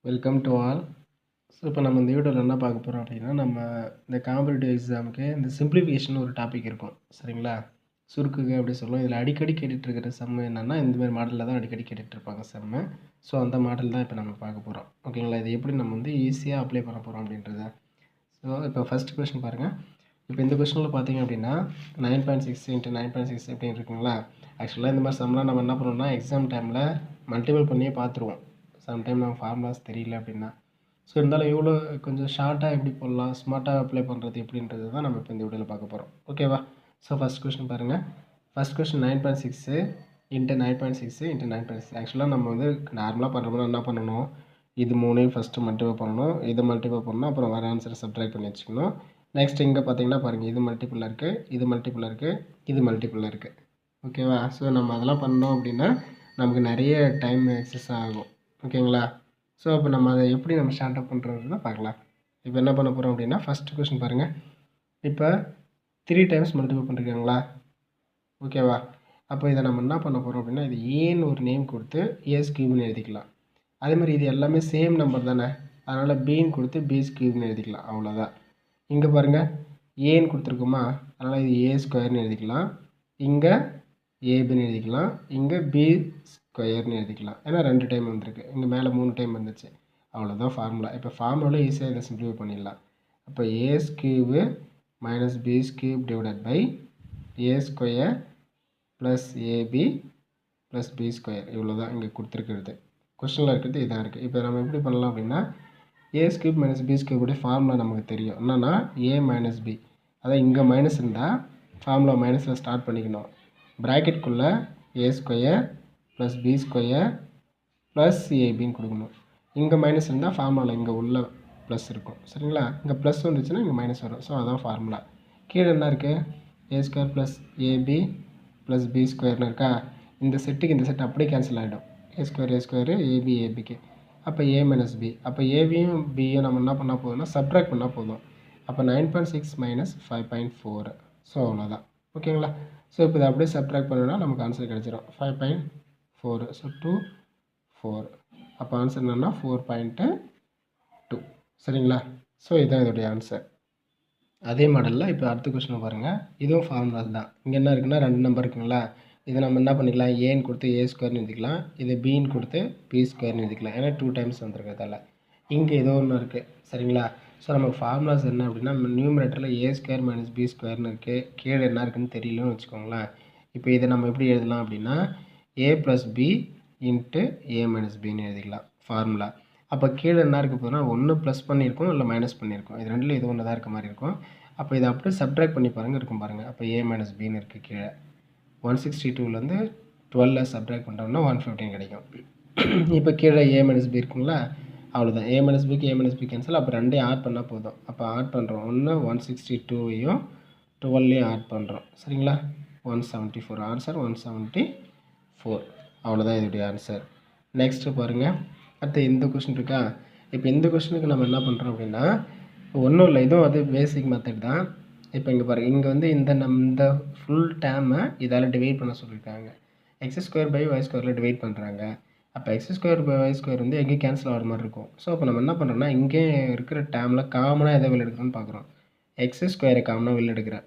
Welcome to all. So இப்போ நம்ம இந்த வீடியோவில் என்ன பார்க்க போகிறோம் அப்படின்னா, நம்ம இந்த காம்படிட்டிவ் எக்ஸாமுக்கு இந்த சிம்பிளிஃபிகேஷன் ஒரு டாபிக் இருக்கும், சரிங்களா? சுருக்குக அப்படி சொல்லுவோம். இதில் அடிக்கடி கேட்டுட்ருக்கிற சம் என்னென்னா, இந்தமாதிரி மாடலில் தான் அடிக்கடி கேட்டுட்ருப்பாங்க செம்மு. ஸோ அந்த மாடல் தான் இப்போ நம்ம பார்க்க போகிறோம், ஓகேங்களா? இது எப்படி நம்ம வந்து ஈஸியாக அப்ளை பண்ண போகிறோம் அப்படின்றத. ஸோ இப்போ ஃபஸ்ட் கொஸ்டின் பாருங்கள். இப்போ இந்த கொஸ்டினில் பார்த்தீங்க அப்படின்னா 9.6 × 9.6 அப்படின்னு இருக்குங்களா? ஆக்சுவலாக இந்த மாதிரி சம்லாம் நம்ம என்ன பண்ணுவோம்னா, எக்ஸாம் டைமில் மல்டிபிள் பண்ணியே பார்த்துருவோம். சம்டைம் நம்ம ஃபார்முலாஸ் தெரியல அப்படின்னா. ஸோ இருந்தாலும் எவ்வளோ கொஞ்சம் ஷார்ட்டாக எப்படி போடலாம், ஸ்மார்ட்டாக அப்ளை பண்ணுறது எப்படின்றது தான் நம்ம இப்போ இந்த வீடியோவில் பார்க்க போகிறோம், ஓகேவா? ஸோ ஃபஸ்ட் கொஸ்டின் பாருங்கள். First question 9.6 × 9.6 × 9.6. ஆக்சுவலாக நம்ம வந்து நார்மலாக பண்ணுறோம்னா என்ன பண்ணணும், இது மூணையும் ஃபஸ்ட்டு மல்டிபிள் பண்ணணும், இதை மல்டிபிள் பண்ணணும், அப்புறம் வர ஆன்சரை சப்ட்ராக்ட் பண்ணி வச்சுக்கணும். நெக்ஸ்ட் இங்கே பார்த்தீங்கன்னா பாருங்கள், இது மல்டிபிளாக இருக்குது, இது மல்டிபிளாக இருக்குது, இது மல்டிபிளாக இருக்குது, ஓகேவா? ஸோ நம்ம அதெல்லாம் பண்ணோம் அப்படின்னா நமக்கு நிறைய டைம் எக்ஸஸ் ஆகும், ஓகேங்களா? ஸோ அப்போ நம்ம அதை எப்படி நம்ம ஸ்டார்ட் அப் பண்ணுறது தான் பார்க்கலாம். இப்போ என்ன பண்ண போகிறோம் அப்படின்னா, ஃபஸ்ட்டு கொஸ்டின் பாருங்கள். இப்போ 3 டைம்ஸ் மல்டிபிள் பண்ணிருக்காங்களா, ஓகேவா? அப்போ இதை நம்ம என்ன பண்ண போகிறோம் அப்படின்னா, இது ஏன்னு ஒரு நேம் கொடுத்து ஏஸ் கியூப்னு எழுதிக்கலாம். அதேமாதிரி இது எல்லாமே சேம் நம்பர் தானே, அதனால் பின்னு கொடுத்து பிஸ் கியூப்னு எழுதிக்கலாம், அவ்வளோதான். இங்கே பாருங்கள், ஏன்னு கொடுத்துருக்குமா, அதனால் இது ஏ ஸ்கொயர்னு எழுதிக்கலாம். இங்கே ஏபின்னு எழுதிக்கலாம், இங்கே பி ஸ்கொயர்னு எழுதிக்கலாம். ஏன்னா 2 டைம் வந்திருக்கு, இங்கே மேலே 3 டைம் வந்துச்சு, அவ்வளோதான் ஃபார்முலா. இப்போ ஃபார்முலாவில் ஈஸியாக இதை சிம்பிளிஃபை பண்ணிடலாம். அப்போ a's cube minus b's cube divided by a square plus AB plus B square, இவ்வளோ தான் இங்கே கொடுத்துருக்கிறது. கொஸ்டினில் இருக்கிறது இதான் இருக்குது. இப்போ நம்ம எப்படி பண்ணலாம் அப்படின்னா, ஏ ஸ்கியூப் மைனஸ் பி ஸ்கியூபுடைய ஃபார்முலா நமக்கு தெரியும். என்னென்னா ஏ மைனஸ் பி, அதான் இங்கே மைனஸ் இருந்தால் ஃபார்முலா மைனஸில் ஸ்டார்ட் பண்ணிக்கணும். ப்ராக்கெட்குள்ளே A square plus B square plus ஏபின்னு கொடுக்கணும். இங்கே மைனஸ் இருந்தால் ஃபார்முலா இங்கே உள்ள ப்ளஸ் இருக்கும், சரிங்களா? இங்கே ப்ளஸ் வந்துச்சுன்னா இங்கே மைனஸ் வரும். ஸோ அதான் ஃபார்முலா. கீழே என்ன இருக்குது, A square plus AB plus B ஸ்கொயர்னு இருக்கா? இந்த செட்டுக்கு இந்த செட் அப்படியே கேன்சல் ஆகிடும். ஏ ஸ்கொயரு ஏபி ஏபிக்கு. அப்போ ஏ மைனஸ் பி, அப்போ ஏபியும் பியும் நம்ம என்ன பண்ணால் போதும்னா சப்ட்ராக்ட் பண்ணால் போதும். அப்போ 9.6 மைனஸ் 5.4. ஸோ அவ்வளோதான், ஓகேங்களா? ஸோ இப்போ இதை அப்படியே சப்ட்ராக்ட் பண்ணோன்னா நமக்கு ஆன்சர் கிடச்சிரும் 5.4. ஸோ 2 4. அப்போ ஆன்சர் என்னென்னா 4.2, சரிங்களா? ஸோ இதுதான் இதோடைய ஆன்சர். அதே மாடலில் இப்போ அடுத்த கொஸ்டின் பாருங்கள். இதுவும் ஃபார்முலா தான். இங்கே என்ன இருக்குன்னா 2 நம்பர் இருக்குங்களா, இதை நம்ம என்ன பண்ணிக்கலாம், ஏன்னு கொடுத்து ஏ ஸ்கொயர்னு எழுதிக்கலாம், இது பின்னு கொடுத்து பி ஸ்கொயர்னு எழுதிக்கலாம். ஏன்னா 2 டைம்ஸ் வந்துருக்கிறதால. இங்கே ஏதோ ஒன்று இருக்குது, சரிங்களா? ஸோ நமக்கு ஃபார்முலாஸ் என்ன அப்படின்னா, நியூமரேட்டரில் ஏ ஸ்கொயர் மைனஸ் பி ஸ்கொயர்னு இருக்குது, கீழே என்ன இருக்குதுன்னு தெரியலன்னு வச்சுக்கோங்களேன். இப்போ இதை நம்ம எப்படி எழுதலாம் அப்படின்னா, ஏ ப்ளஸ் பி இன்ட்டு ஏ மைனஸ் பின்னு எழுதிக்கலாம் ஃபார்முலா. அப்போ கீழே என்ன இருக்க போதுன்னா, ஒன்று ப்ளஸ் பண்ணியிருக்கோம் இல்லை மைனஸ் பண்ணியிருக்கோம், இது ரெண்டில் இது ஒன்று தான் இருக்க மாதிரி இருக்கும். அப்போ இதை அப்படியே சப்ட்ராக்ட் பண்ணி பாருங்கள், இருக்கும் பாருங்கள். அப்போ ஏ மைனஸ் பின்னு இருக்குது கீழே. 162லேருந்து 12 சப்ட்ராக்ட் பண்ணுறோம்னா 115 கிடைக்கும். இப்போ கீழே ஏ மைனஸ் பி இருக்குங்களா, அவ்வளோதான். ஏ மைனஸ் பிக்கு ஏ மைனஸ் பி கேன்சல். அப்போ ரெண்டையும் ஆட் பண்ணால் போதும். அப்போ ஆட் பண்ணுறோம், ஒன்று 162வையும் 12ஐயும் ஆட் பண்ணுறோம், சரிங்களா? 174. ஆன்சர் 174. அவ்வளோதான் இதோடைய ஆன்சர். நெக்ஸ்ட்டு பாருங்கள், அடுத்து இந்த கொஸ்டின் இருக்கா. இப்போ இந்த கொஸ்டினுக்கு நம்ம என்ன பண்ணுறோம் அப்படின்னா, ஒன்றும் இல்லை, இதுவும் அது பேசிக் மெத்தட் தான். இப்போ இங்கே பாருங்கள், இங்கே வந்து இந்த ஃபுல் டேர்மை இதால் டிவைட் பண்ண சொல்லியிருக்காங்க. எக்ஸ் ஸ்கொயர் பை ஒய் ஸ்கொயரில் டிவைட் பண்ணுறாங்க. அப்போ X square by Y square வந்து எங்கேயும் கேன்சல் ஆகிற மாதிரி இருக்கும். ஸோ அப்போ நம்ம என்ன பண்ணுறோம்னா, இங்கே இருக்கிற டேர்மில் காமனாக எதை வெளில எடுக்கிறோன்னு பார்க்குறோம். எக்ஸ் ஸ்கொயரை காமனாக வெளில எடுக்கிறேன்.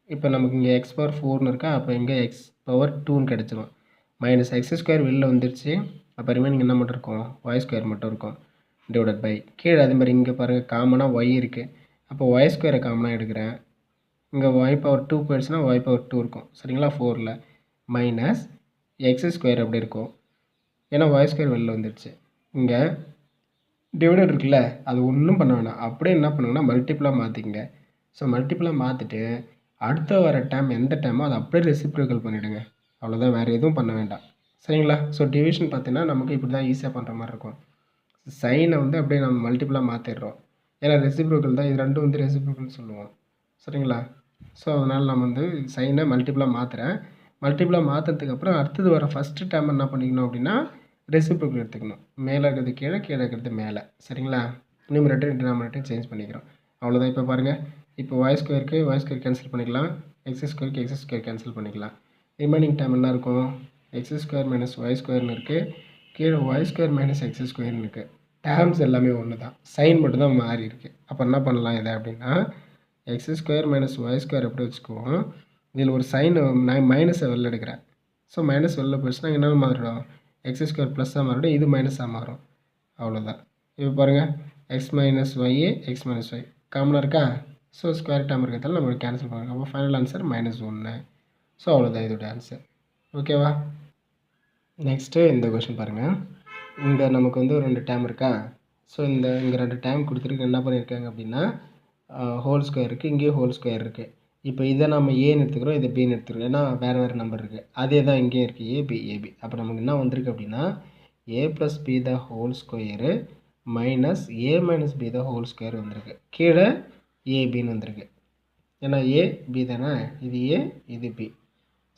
இப்போ நமக்கு இங்கே எக்ஸ் பவர் 4ன்னு இருக்கா, அப்போ இங்கே எக்ஸ் பவர் 2ன்னு கிடச்சிடும். மைனஸ் எக்ஸ் ஸ்கொயர் வெளில வந்துடுச்சு. அப்போ ரிமைனிங் என்ன மட்டும் இருக்கும், ஒய் ஸ்கொயர் மட்டும் இருக்கும், டிவைடட் பை கீழே அதே மாதிரி இங்கே பாருங்கள் காமனாக ஒய் இருக்குது. அப்போ ஒய் ஸ்கொயரை காமனாக எடுக்கிறேன். இங்கே ஒய் பவர் 2 போயிடுச்சுன்னா ஒய் பவர் 2 இருக்கும், சரிங்களா? 4ல் மைனஸ் எக்ஸ் ஸ்கொயர் அப்படி இருக்கும், ஏன்னா ஒய் ஸ்கொயர் வெளில வந்துடுச்சு. இங்கே டிவைடட் இருக்குல்ல, அது ஒன்றும் பண்ண வேணாம், அப்படியே என்ன பண்ணுங்கன்னா மல்டிப்ளாக மாற்றிக்கங்க. ஸோ மல்டிப்ளாக மாற்றிட்டு அடுத்த வர டேம் எந்த டேமோ அதை அப்படியே ரெசிப்ரோக்கல் பண்ணிவிடுங்க, அவ்வளோதான். வேறு எதுவும் பண்ண வேண்டாம், சரிங்களா? ஸோ டிவிஷன் பார்த்தீங்கன்னா நமக்கு இப்படி தான் ஈஸியாக பண்ணுற மாதிரி இருக்கும். சைனை வந்து அப்படியே நம்ம மல்டிப்ளாக மாற்றிடுறோம், ஏன்னா ரெசிப்ரோக்கல் தான், இது ரெண்டும் வந்து ரெசிப்ரோக்கல்னு சொல்லுவோம், சரிங்களா? ஸோ அதனால் நம்ம வந்து சைனை மல்டிப்ளாக மாற்றுறேன். மல்டிப்ளாக மாற்றுறதுக்கப்புறம் அடுத்தது வர ஃபஸ்ட்டு டேம் என்ன பண்ணிக்கணும் அப்படின்னா ரெசிப்ரோக்கல் எடுத்துக்கணும். மேலே இருக்கிறது கீழே, கீழே இருக்கிறது மேலே, சரிங்களா? நியூமரேட்டர் டினாமினேட்டர் சேஞ்ச் பண்ணிக்கிறோம், அவ்வளோதான். இப்போ பாருங்கள், இப்போ ஒய் ஸ்கொயருக்கு ஒய் ஸ்கொயர் கேன்சல் பண்ணிக்கலாம், எக்ஸ் ஸ்கொயருக்கு எக்ஸ் ஸ்கொயர் கேன்சல் பண்ணிக்கலாம். ரிமைனிங் டேம் என்ன இருக்கும், எக்ஸ் ஸ்கொயர் மைனஸ் ஒய் ஸ்கொயர்னு இருக்குது, கீழே ஒய் ஸ்கொயர் மைனஸ் எக்ஸ் ஸ்கொயர்னு இருக்குது. டேர்ம்ஸ் எல்லாமே ஒன்று தான், சைன் மட்டும் தான் மாறி இருக்குது. அப்போ என்ன பண்ணலாம் இதை அப்படின்னா, x square minus y square எப்படி வச்சுக்குவோம், இதில் ஒரு சைன் நான் மைனஸை வெளில எடுக்கிறேன். ஸோ மைனஸ் வெளில போயிடுச்சுன்னா என்ன மாறிடும், எக்ஸ் ஸ்கொயர் ப்ளஸ்ஸாக மாறிடும், இது மைனஸாக மாறும். அவ்வளோதான். இப்போ பாருங்கள், x minus y x minus y காமனாக இருக்கா. ஸோ ஸ்கொயர் டேர்ம் இருக்கிறதால நம்ம கேன்சல் பண்ணுறோம். அப்போ ஃபைனல் ஆன்சர் -1. ஸோ அவ்வளோதான் இதோட ஆன்சர். ஓகேவா. நெக்ஸ்ட்டு இந்த கொஷின் பாருங்கள். இங்கே நமக்கு வந்து ஒரு 2 டேர்ம் இருக்கா. ஸோ இங்கே 2 டேர்ம் கொடுத்துருக்கு. என்ன பண்ணியிருக்காங்க அப்படின்னா, ஹோல் ஸ்கொயர் இருக்குது, இங்கேயும் ஹோல் ஸ்கொயர் இருக்குது. இப்போ இதை நம்ம ஏன்னு எடுத்துக்கிறோம், இதை பின்னு எடுத்துக்கிறோம். ஏன்னா வேறு நம்பர் இருக்குது. அதே தான் இங்கேயும் இருக்குது, ஏபி. அப்போ நமக்கு என்ன வந்திருக்கு அப்படின்னா, a + b the whole square minus a - b the whole square வந்திருக்கு. கீழே ஏபின்னு வந்திருக்கு. ஏன்னா ஏ பி தானே, இது ஏ இது பி.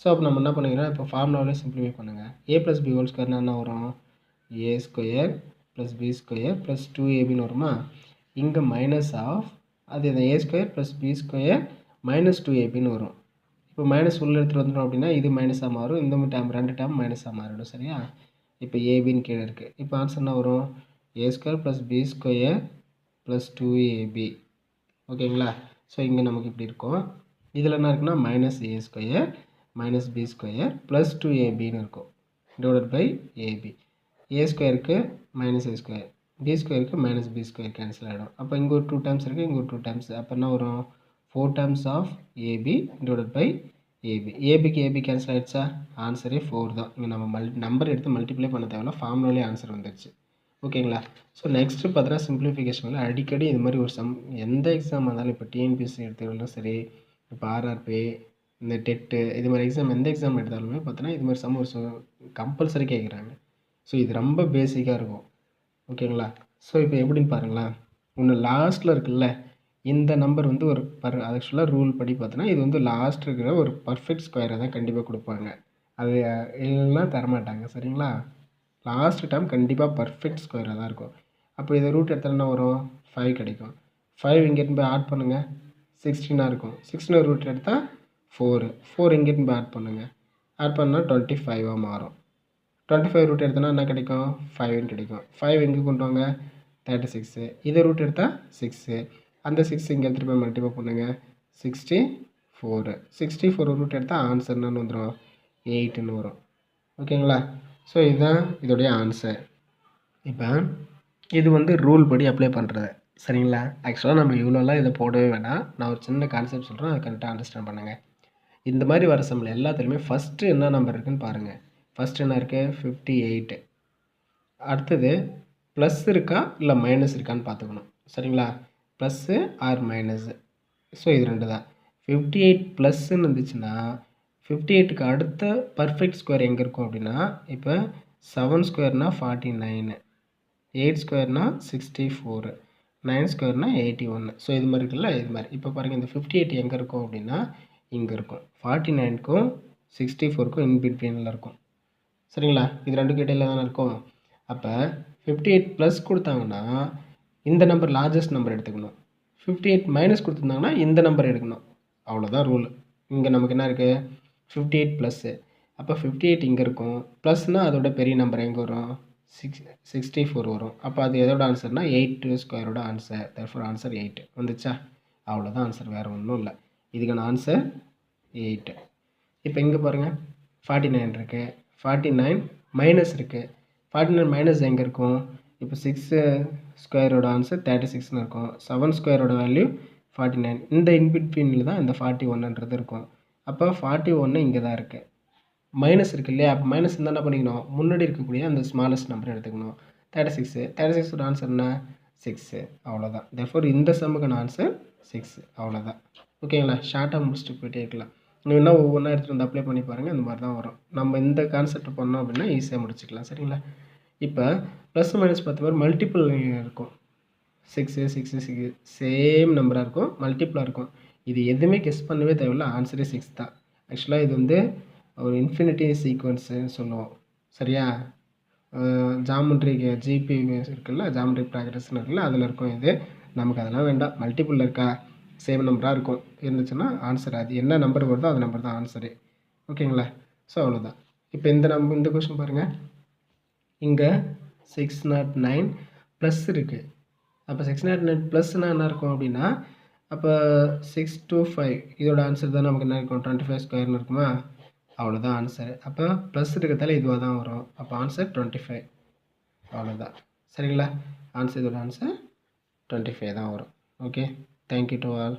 ஸோ அப்போ நம்ம என்ன பண்ணிக்கிறோம், இப்போ ஃபார்முலாவிலே சிம்பிளிஃபை பண்ணுங்கள். a + b ஹோல் ஸ்கொயர்னால் என்ன வரும், a square + b square + 2ab வருமா. இங்கே மைனஸ் ஆஃப் அது a square + b square - 2ab வரும். இப்போ மைனஸ் உள்ள எடுத்துகிட்டு வந்துட்டோம் அப்படின்னா இது மைனஸாக மாறும், இந்த டேர்ம் 2 டேர்ம் மைனஸாக மாறிடும். சரியா. இப்போ ஏபின்னு கீழே இருக்குது. இப்போ ஆன்சர் என்ன வரும், a square + b square + 2ab. ஓகேங்களா. ஸோ இங்கே நமக்கு இப்படி இருக்கும். இதில் என்ன இருக்குன்னா -a ஸ்கொயர் - b ஸ்கொயர் + 2abன்னு இருக்கும், டிவைடட் பை ஏபி. a ஸ்கொயருக்கு -a ஸ்கொயர், b ஸ்கொயருக்கு -b ஸ்கொயர் கேன்சல் ஆகிடும். அப்போ இங்கே ஒரு 2 டேர்ம்ஸ் இருக்குது, இங்கே ஒரு 2 டேர்ம்ஸ். அப்போ என்ன வரும், 4 terms of AB divided by AB. ஏபிக்கு ஏபி கேன்சல் ஆகிடுச்சா, ஆன்சரே 4 தான். இங்கே நம்ம நம்பர் எடுத்து மல்டிப்ளை பண்ண தேவையில்ல, ஃபார்முலாலே ஆன்சர் வந்துடுச்சு. ஓகேங்களா. ஸோ நெக்ஸ்ட்டு பார்த்தீங்கன்னா சிம்பிளிஃபிகேஷனில் அடிக்கடி இது மாதிரி ஒரு சம், எந்த எக்ஸாம் இருந்தாலும், இப்போ டிஎன்பிஎஸ்சி எடுத்துக்கிட்டாலும் சரி, இப்போ ஆர்ஆர்பி, இந்த டெட்டு, இது மாதிரி எக்ஸாம் எந்த எக்ஸாம் எடுத்தாலுமே பார்த்தோன்னா இது மாதிரி சம் ஒரு கம்பல்சரி கேட்குறாங்க. ஸோ இது ரொம்ப பேசிக்காக இருக்கும். ஓகேங்களா. ஸோ இப்போ எப்படின்னு பாருங்களேன், ஒன்று லாஸ்ட்டில் இருக்குல்ல, இந்த நம்பர் வந்து ஒரு ஆக்சுவலாக ரூல் படி பார்த்தோன்னா இது வந்து லாஸ்ட் இருக்கிற ஒரு பர்ஃபெக்ட் ஸ்கொயரை தான் கண்டிப்பாக கொடுப்பாங்க. அது இல்லைன்னா தரமாட்டாங்க. சரிங்களா. லாஸ்ட் டைம் கண்டிப்பாக பர்ஃபெக்ட் ஸ்கொயராக தான் இருக்கும். அப்போ இதை ரூட் எடுத்தால் என்ன வரும், 5 கிடைக்கும். 5 இங்கேருந்து போய் ஆட் பண்ணுங்கள், 16 இருக்கும். 16 ரூட் எடுத்தால் 4 இங்கேருந்து போய் ஆட் பண்ணுங்கள், ஆட் பண்ணால் 25 மாறும். 25 ரூட் எடுத்தோன்னா என்ன கிடைக்கும், 5 கிடைக்கும். 5 எங்கே கொண்டு வாங்க, 36. இதை ரூட் எடுத்தால் 6. அந்த 6 இங்கே எடுத்துகிட்டு போய் மல்டிப்ளை பண்ணுங்கள், 64. 64 ரூட் எடுத்தால் ஆன்சர் என்னன்னு வந்துடும், 8ன்னு வரும். ஓகேங்களா. ஸோ இதுதான் இதோடைய ஆன்சர். இப்போ இது வந்து ரூல் படி அப்ளை பண்ணுறது. சரிங்களா. ஆக்சுவலாக நம்ம இவ்வளோலாம் இதை போடவே வேணாம். நான் ஒரு சின்ன கான்செப்ட் சொல்கிறேன், அதை கரெக்டாக அண்டர்ஸ்டாண்ட் பண்ணுங்கள். இந்த மாதிரி வர சம்மில் எல்லாத்துலேயுமே ஃபஸ்ட்டு என்ன நம்பர் இருக்குதுன்னு பாருங்கள். ஃபஸ்ட்டு என்ன இருக்குது, 58. அடுத்தது ப்ளஸ் இருக்கா இல்லை மைனஸ் இருக்கான்னு பார்த்துக்கணும். சரிங்களா. Plus or minus. ஸோ இது 2 தான். 58 ப்ளஸ்ன்னு இருந்துச்சுன்னா 58க்கு அடுத்த பர்ஃபெக்ட் ஸ்கொயர் எங்கே இருக்கும் அப்படின்னா, இப்போ 7 ஸ்கொயர்னால் 49, 8 ஸ்கொயர்னால் 64, 9 ஸ்கொயர்னால் 81. ஸோ இது மாதிரி இருக்குல்ல, இது மாதிரி. இப்போ பாருங்கள், இந்த 58 எங்கே இருக்கும் அப்படின்னா இங்கே இருக்கும். 49க்கும் 64க்கும் இன்பிட்வீனில் இருக்கும். சரிங்களா. இது 2க்கும் இடையில தானே இருக்கும். அப்போ 58 ப்ளஸ் கொடுத்தாங்கன்னா இந்த நம்பர் லார்ஜஸ்ட் நம்பர் எடுத்துக்கணும். 58 மைனஸ் கொடுத்துருந்தாங்கன்னா இந்த நம்பர் எடுக்கணும். அவ்வளோதான் ரூல். இங்கே நமக்கு என்ன இருக்குது, 58 ப்ளஸ்ஸு. அப்போ 58 இங்கே இருக்கும். ப்ளஸ்னால் அதோட பெரிய நம்பர் எங்கே வரும், 64 வரும். அப்போ அது எதோட ஆன்சர்னால் 8 ஸ்கொயரோட ஆன்சர். தேர்ஃபோர் ஆன்சர் 8 வந்துச்சா. அவ்வளோதான் ஆன்சர், வேறு ஒன்றும் இல்லை. இதுக்கான ஆன்சர் 8. இப்போ இங்கே பாருங்கள், 49 இருக்குது, 49 மைனஸ் இருக்குது. 49 மைனஸ் எங்கே இருக்கும், இப்போ 6 ஸ்கொயரோட ஆன்சர் 36ன்னு இருக்கும். 7 ஸ்கொயரோட வேல்யூ 49. இந்த இன்பிட்வீனில் தான் இந்த 41ன்றது இருக்கும். அப்போ 41 இங்கே தான் இருக்குது. மைனஸ் இருக்குது இல்லையா. அப்போ மைனஸ் இருந்தால் என்ன பண்ணிக்கணும், முன்னாடி இருக்கக்கூடிய அந்த ஸ்மாலஸ்ட் நம்பர் எடுத்துக்கணும். 36ஓட ஆன்சர் என்ன, 6. அவ்வளோதான். தேர்ஃபோர் இந்த சம்முக்கான ஆன்சர் 6. அவ்வளோதான். ஓகேங்களா. ஷார்ட்டாக முடிச்சுட்டு போயிட்டே இருக்கலாம். நீங்கள் என்ன ஒவ்வொன்றா எடுத்துகிட்டு வந்து அப்ளை பண்ணி பாருங்கள், இந்த மாதிரி தான் வரும். நம்ம இந்த கான்செப்ட் பண்ணோம் அப்படின்னா ஈஸியாக முடிச்சுக்கலாம். சரிங்களா. இப்போ ப்ளஸ் மைனஸ் பார்த்த மாதிரி மல்டிபிள் இருக்கும். 6 சேம் நம்பராக இருக்கும், மல்டிப்பிளாக இருக்கும். இது எதுவுமே கெஸ் பண்ணவே தேவையில்லை, ஆன்சரே 6 தான். ஆக்சுவலாக இது வந்து ஒரு இன்ஃபினிட்டி சீக்வன்ஸுன்னு சொல்லுவோம். சரியா. ஜாமெட்ரி ஜிபி இருக்குல்ல, ஜாமெட்ரி ப்ராக்ரஸ்ன்னு இருக்குல்ல, அதில் இருக்கும். இது நமக்கு அதெல்லாம் வேண்டாம். மல்டிப்பிளில் இருக்கா, சேம் நம்பராக இருக்கும் இருந்துச்சுன்னா ஆன்சர் அது என்ன நம்பர் வருதோ அது நம்பர் தான் ஆன்சரு. ஓகேங்களா. ஸோ அவ்வளோதான். இப்போ இந்த கொஷின் பாருங்கள். இங்கே 609 ப்ளஸ் இருக்குது. அப்போ 609 ப்ளஸ்னால் என்ன இருக்கும் அப்படின்னா, அப்போ 625 இதோட ஆன்சர் தான் நமக்கு என்ன இருக்கும், 25 ஸ்கொயர்னு இருக்குமா? அவ்வளோதான் ஆன்சர். அப்போ ப்ளஸ் இருக்கிறதால இதுவாக தான் வரும். அப்போ ஆன்சர் 25. அவ்வளோதான். சரிங்களா? இதோட ஆன்சர் 25 தான் வரும். Okay. Thank you to all.